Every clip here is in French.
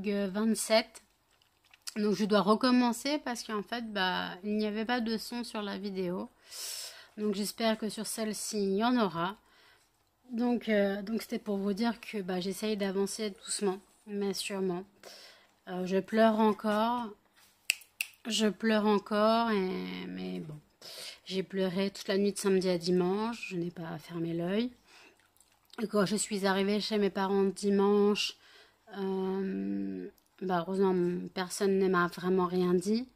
vlog 27. Donc je dois recommencer parce qu'en fait il n'y avait pas de son sur la vidéo. Donc j'espère que sur celle-ci il y en aura. Donc c'était pour vous dire que j'essaye d'avancer doucement mais sûrement. Je pleure encore. Mais bon. J'ai pleuré toute la nuit de samedi à dimanche. Je n'ai pas fermé l'œil. Et quand je suis arrivée chez mes parents dimanche, heureusement personne ne m'a vraiment rien dit.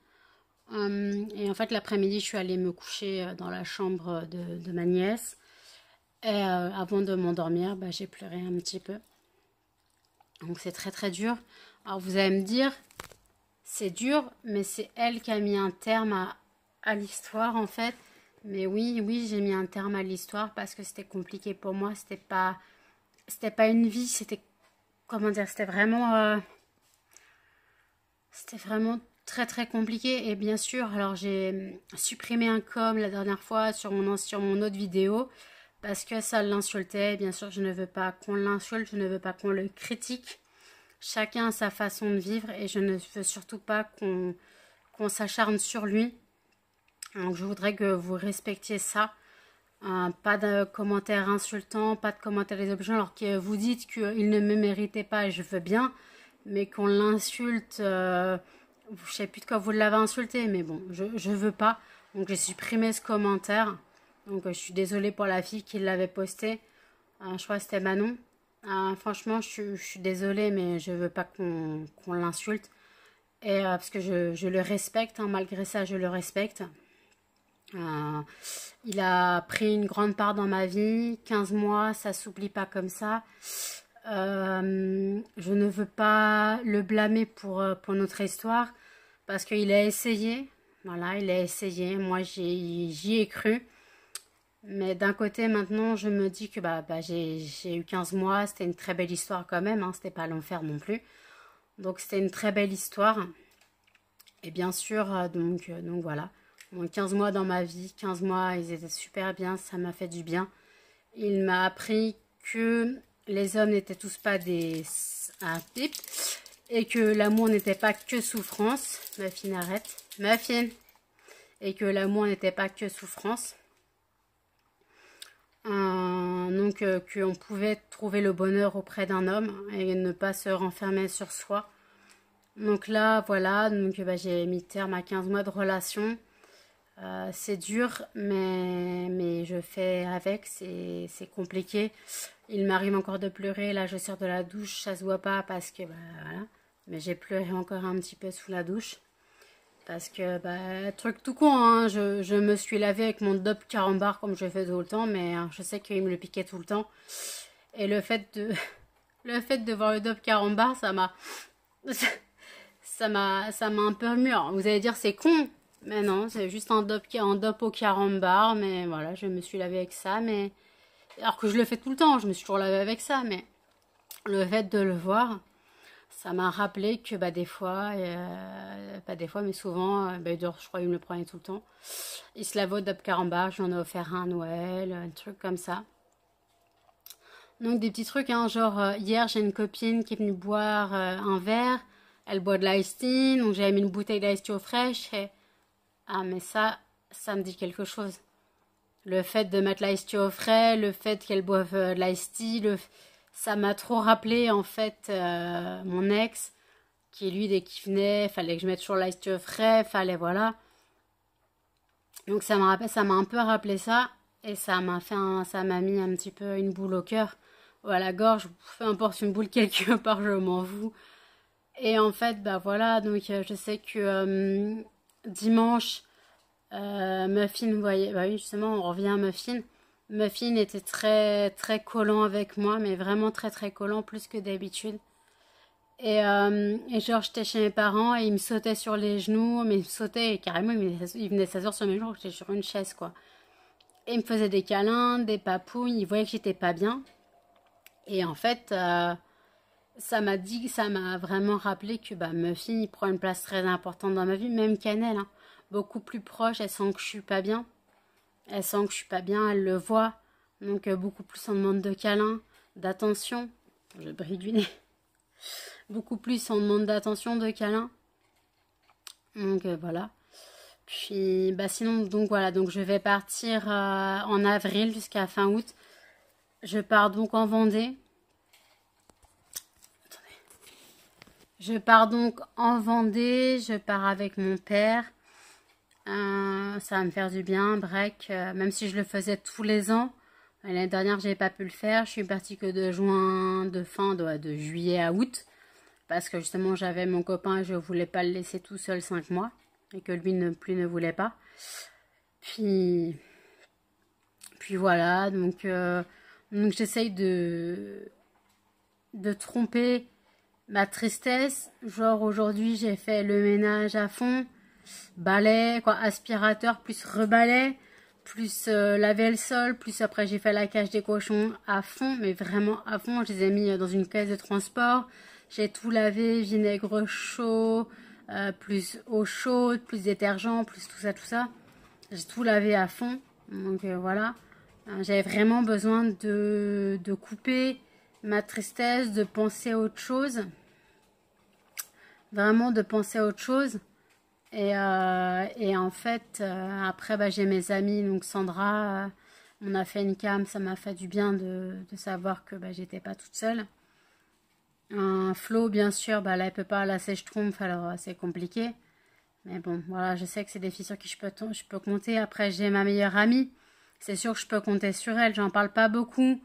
Et en fait l'après-midi je suis allée me coucher dans la chambre de ma nièce. Et avant de m'endormir, j'ai pleuré un petit peu. Donc c'est très très dur. Alors vous allez me dire, c'est dur, mais c'est elle qui a mis un terme à l'histoire en fait. Mais oui, j'ai mis un terme à l'histoire parce que c'était compliqué pour moi. C'était pas une vie, c'était, comment dire, c'était vraiment très très compliqué. Et bien sûr, alors j'ai supprimé un com la dernière fois sur mon autre vidéo parce que ça l'insultait. Bien sûr, je ne veux pas qu'on l'insulte, je ne veux pas qu'on le critique. Chacun a sa façon de vivre et je ne veux surtout pas qu'on s'acharne sur lui. Donc je voudrais que vous respectiez ça. Pas de commentaires insultants, pas de commentaires désobligeants, alors que vous dites qu'il ne me méritait pas et je veux bien, mais qu'on l'insulte, je sais plus de quoi vous l'avez insulté, mais bon, je veux pas. Donc j'ai supprimé ce commentaire. Donc je suis désolée pour la fille qui l'avait posté. Je crois que c'était Manon. Franchement, je suis désolée, mais je veux pas qu'on l'insulte. Et parce que je le respecte, malgré ça, je le respecte. Il a pris une grande part dans ma vie. 15 mois, ça s'oublie pas comme ça. Je ne veux pas le blâmer pour notre histoire. Parce qu'il a essayé. Voilà, il a essayé. Moi, j'y ai cru. Mais d'un côté, maintenant, je me dis que j'ai eu 15 mois. C'était une très belle histoire quand même. C'était pas l'enfer non plus. Donc, c'était une très belle histoire. Et bien sûr, donc voilà. 15 mois dans ma vie, 15 mois, ils étaient super bien, ça m'a fait du bien. Il m'a appris que les hommes n'étaient tous pas un type et que l'amour n'était pas que souffrance. Muffin, arrête. Muffin. Et que l'amour n'était pas que souffrance. Donc qu'on pouvait trouver le bonheur auprès d'un homme et ne pas se renfermer sur soi. Donc là, voilà, donc j'ai mis terme à 15 mois de relation. C'est dur, mais je fais avec, c'est compliqué. Il m'arrive encore de pleurer, là je sors de la douche, ça se voit pas parce que, voilà. Mais j'ai pleuré encore un petit peu sous la douche. Parce que, truc tout con, je me suis lavée avec mon Dop Carambar comme je fais tout le temps, mais je sais qu'il me le piquait tout le temps. Et le fait de voir le Dop Carambar, ça m'a un peu remué. Alors, vous allez dire c'est con, mais non, c'est juste un dop au carambar, mais voilà, je me suis lavée avec ça, mais alors que je le fais tout le temps, je me suis toujours lavée avec ça, mais le fait de le voir, ça m'a rappelé que des fois, pas des fois, mais souvent, je crois qu'il me le prenait tout le temps. Il se lavait au dop carambar, j'en ai offert un à Noël, un truc comme ça. Donc des petits trucs, genre hier j'ai une copine qui est venue boire un verre. Elle boit de l'ice tea, donc j'avais mis une bouteille d'ice tea au fraîche. Et... ah, mais ça me dit quelque chose. Le fait de mettre l'ice tea au frais, le fait qu'elle boive de l'ice tea, ça m'a trop rappelé en fait mon ex, qui lui dès qu'il venait, fallait que je mette toujours l'ice tea au frais, fallait voilà. Donc ça m'a un peu rappelé ça, et ça m'a mis un petit peu une boule au cœur ou à la gorge, peu importe, une boule quelque part, je m'en fous. Et en fait, voilà, donc je sais que dimanche, Muffin, vous voyez, oui, justement, on revient à Muffin. Muffin était très, très collant avec moi, mais vraiment très, très collant, plus que d'habitude. Et genre, j'étais chez mes parents et il me sautait sur les genoux, mais il me sautait et carrément, il venait s'asseoir sur mes genoux, j'étais sur une chaise, quoi. Et il me faisait des câlins, des papouilles, il voyait que j'étais pas bien. Et en fait... ça m'a vraiment rappelé que Muffin, il prend une place très importante dans ma vie, même Cannelle, beaucoup plus proche, elle sent que je suis pas bien. Elle sent que je suis pas bien, elle le voit. Donc beaucoup plus on demande de câlins, d'attention. Je brille du nez. Beaucoup plus on demande d'attention, de câlins. Donc voilà. Puis bah sinon donc voilà, donc je vais partir en avril jusqu'à fin août. Je pars donc en Vendée. Je pars donc en Vendée, je pars avec mon père. Ça va me faire du bien, break, même si je le faisais tous les ans. L'année dernière, j'ai pas pu le faire. Je suis partie que de juillet à août. Parce que justement, j'avais mon copain et je voulais pas le laisser tout seul 5 mois. Et que lui ne voulait pas. Puis voilà, donc j'essaye de tromper ma tristesse. Genre aujourd'hui, j'ai fait le ménage à fond. Balai, quoi, aspirateur, plus rebalai, plus laver le sol, plus après j'ai fait la cage des cochons à fond, mais vraiment à fond. Je les ai mis dans une caisse de transport. J'ai tout lavé, vinaigre chaud, plus eau chaude, plus détergent, plus tout ça, tout ça. J'ai tout lavé à fond. Donc voilà. J'avais vraiment besoin de couper ma tristesse, de penser à autre chose. Vraiment de penser à autre chose. Et en fait, après, bah, j'ai mes amis, donc Sandra, on a fait une cam, ça m'a fait du bien de savoir que bah, j'étais pas toute seule. Flo, bien sûr, bah, là, elle peut pas, là, c'est Schtroumpf, alors c'est compliqué. Mais bon, voilà, je sais que c'est des filles sur qui je peux compter. Après, j'ai ma meilleure amie, c'est sûr que je peux compter sur elle, j'en parle pas beaucoup,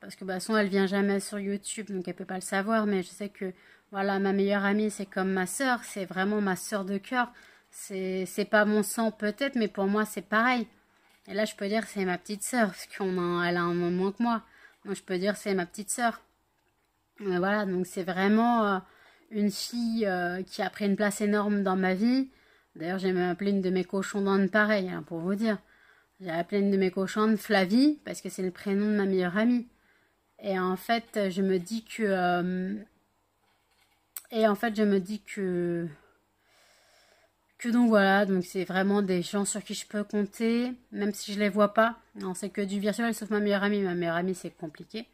parce que bah, de toute façon, elle vient jamais sur YouTube, donc elle peut pas le savoir, mais je sais que, voilà, ma meilleure amie, c'est comme ma sœur, c'est vraiment ma sœur de cœur. C'est pas mon sang peut-être, mais pour moi c'est pareil. Et là je peux dire c'est ma petite sœur, parce elle a un moment moins que moi. Moi je peux dire c'est ma petite sœur. Voilà, donc c'est vraiment une fille qui a pris une place énorme dans ma vie. D'ailleurs j'ai même appelé une de mes cochonnes pareil, hein, pour vous dire. J'ai appelé une de mes cochonnes Flavie, parce que c'est le prénom de ma meilleure amie. Et en fait je me dis que... donc voilà, donc c'est vraiment des gens sur qui je peux compter, même si je les vois pas. Non, c'est que du virtuel, sauf ma meilleure amie. Ma meilleure amie, c'est compliqué.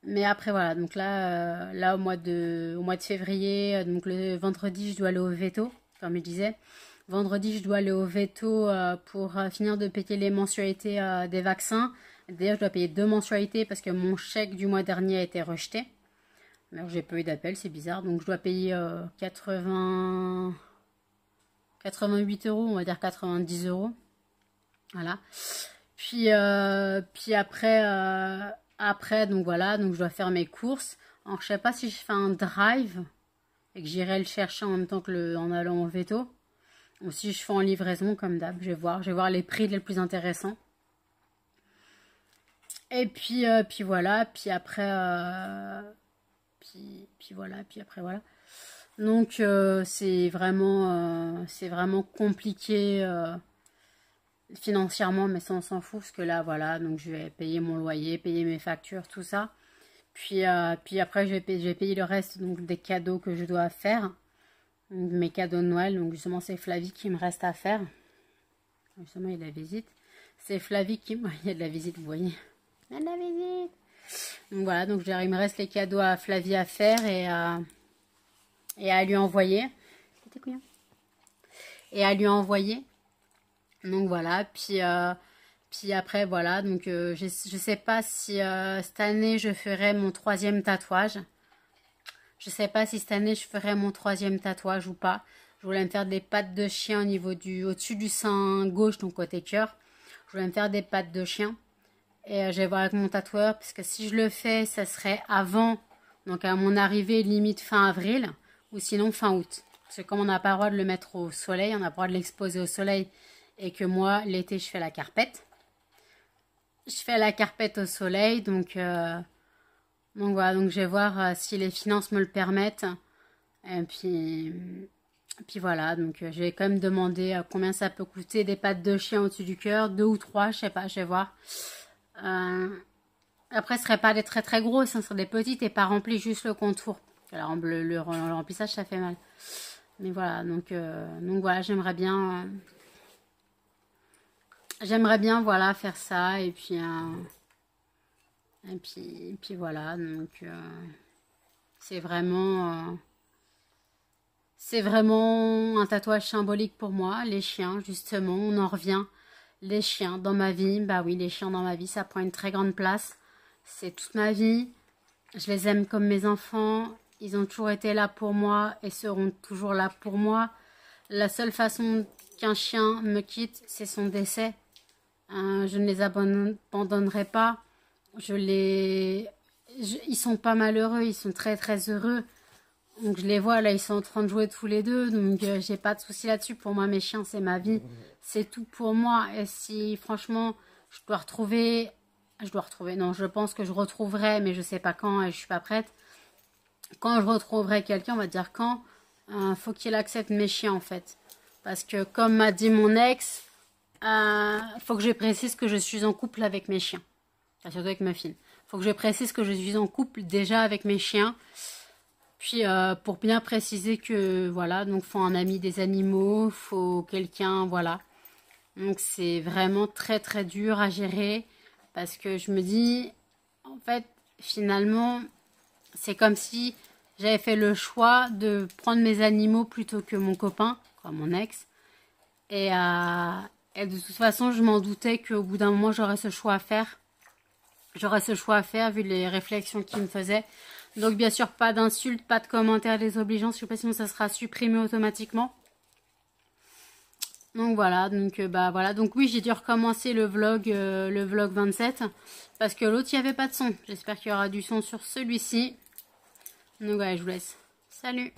Mais après voilà, donc là au mois de février, donc le vendredi, je dois aller au veto, comme je disais. Vendredi, je dois aller au veto pour finir de payer les mensualités des vaccins. D'ailleurs, je dois payer 2 mensualités parce que mon chèque du mois dernier a été rejeté. Alors, j'ai pas eu d'appel, c'est bizarre. Donc, je dois payer 88 euros, on va dire 90 euros. Voilà. Puis après, donc voilà, donc je dois faire mes courses. Alors, je sais pas si je fais un drive et que j'irai le chercher en même temps en allant au veto. Ou si je fais en livraison, comme d'hab. Je vais voir les prix les plus intéressants. Et puis voilà, puis après, puis après, voilà. Donc c'est vraiment compliqué financièrement, mais ça on s'en fout parce que là voilà, donc je vais payer mon loyer, payer mes factures, tout ça. Puis après je vais payer le reste donc des cadeaux que je dois faire, donc, mes cadeaux de Noël. Donc justement c'est Flavie qui me reste à faire. Justement il y a de la visite. C'est Flavie qui il y a de la visite, vous voyez. Il y a de la visite. Donc voilà, donc il me reste les cadeaux à Flavie à faire et à lui envoyer. Et à lui envoyer. Donc voilà, puis après voilà, donc je sais pas si cette année je ferai mon 3e tatouage. Je sais pas si cette année je ferai mon 3e tatouage ou pas. Je voulais me faire des pattes de chien au-dessus du sein gauche, donc côté cœur. Je voulais me faire des pattes de chien. Et je vais voir avec mon tatoueur, parce que si je le fais, ça serait avant, donc à mon arrivée limite fin avril, ou sinon fin août. Parce que comme on n'a pas le droit de le mettre au soleil, on n'a pas le droit de l'exposer au soleil, et que moi, l'été, je fais la carpette. Je fais la carpette au soleil, donc voilà, donc je vais voir si les finances me le permettent. Et puis voilà, donc je vais quand même demander combien ça peut coûter des pattes de chien au-dessus du cœur, 2 ou 3, je sais pas, je vais voir. Après, ce serait pas des très très grosses, ce serait des petites et pas remplies, juste le contour. Alors, le remplissage, ça fait mal. Mais voilà, donc voilà, j'aimerais bien voilà faire ça et puis voilà, donc C'est vraiment un tatouage symbolique pour moi. Les chiens, justement, on en revient. Les chiens dans ma vie, bah oui, les chiens dans ma vie, ça prend une très grande place. C'est toute ma vie. Je les aime comme mes enfants. Ils ont toujours été là pour moi et seront toujours là pour moi. La seule façon qu'un chien me quitte, c'est son décès. Je ne les abandonnerai pas. Ils sont pas malheureux, ils sont très très heureux. Donc je les vois là, ils sont en train de jouer tous les deux. Donc j'ai pas de souci là-dessus. Pour moi, mes chiens, c'est ma vie. C'est tout pour moi. Et si franchement, non, je pense que je retrouverai, mais je sais pas quand et je suis pas prête. Quand je retrouverai quelqu'un, on va dire quand, faut qu'il accepte mes chiens en fait. Parce que comme m'a dit mon ex, faut que je précise que je suis en couple avec mes chiens. Enfin, surtout avec ma fille. Faut que je précise que je suis en couple déjà avec mes chiens. Puis pour bien préciser que voilà, donc faut un ami des animaux, faut quelqu'un, voilà. Donc c'est vraiment très très dur à gérer parce que je me dis, en fait, finalement, c'est comme si j'avais fait le choix de prendre mes animaux plutôt que mon copain, quoi, mon ex. Et de toute façon, je m'en doutais qu'au bout d'un moment, j'aurais ce choix à faire. J'aurais ce choix à faire vu les réflexions qu'il me faisait. Donc bien sûr, pas d'insultes, pas de commentaires désobligeants. Je sais pas sinon ça sera supprimé automatiquement. Donc voilà, bah voilà. Donc oui, j'ai dû recommencer le vlog 27 parce que l'autre il n'y avait pas de son. J'espère qu'il y aura du son sur celui-ci. Donc voilà, je vous laisse. Salut!